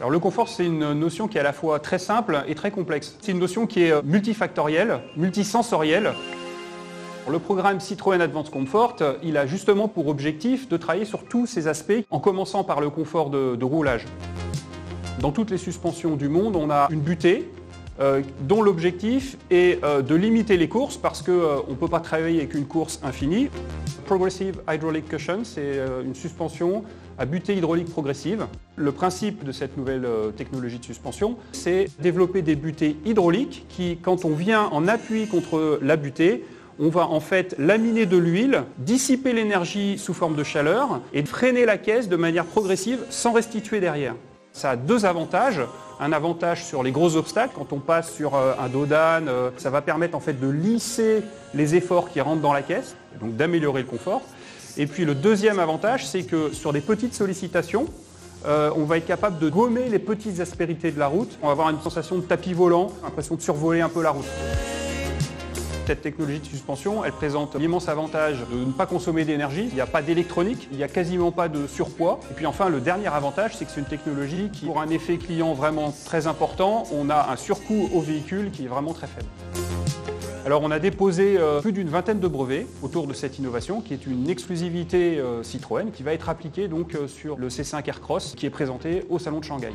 Alors le confort, c'est une notion qui est à la fois très simple et très complexe. C'est une notion qui est multifactorielle, multisensorielle. Le programme Citroën Advanced Comfort, il a justement pour objectif de travailler sur tous ces aspects, en commençant par le confort de roulage. Dans toutes les suspensions du monde, on a une butée dont l'objectif est de limiter les courses parce qu'on ne peut pas travailler avec une course infinie. Progressive Hydraulic Cushion, c'est une suspension à butée hydraulique progressive. Le principe de cette nouvelle technologie de suspension, c'est développer des butées hydrauliques qui, quand on vient en appui contre la butée, on va en fait laminer de l'huile, dissiper l'énergie sous forme de chaleur et freiner la caisse de manière progressive sans restituer derrière. Ça a deux avantages. Un avantage sur les gros obstacles, quand on passe sur un dos d'âne, ça va permettre en fait de lisser les efforts qui rentrent dans la caisse, donc d'améliorer le confort. Et puis le deuxième avantage, c'est que sur des petites sollicitations, on va être capable de gommer les petites aspérités de la route. On va avoir une sensation de tapis volant, l'impression de survoler un peu la route. Cette technologie de suspension, elle présente l'immense avantage de ne pas consommer d'énergie, il n'y a pas d'électronique, il n'y a quasiment pas de surpoids. Et puis enfin, le dernier avantage, c'est que c'est une technologie qui, pour un effet client vraiment très important, on a un surcoût au véhicule qui est vraiment très faible. Alors on a déposé plus d'une vingtaine de brevets autour de cette innovation, qui est une exclusivité Citroën, qui va être appliquée donc sur le C5 Aircross, qui est présenté au Salon de Shanghai.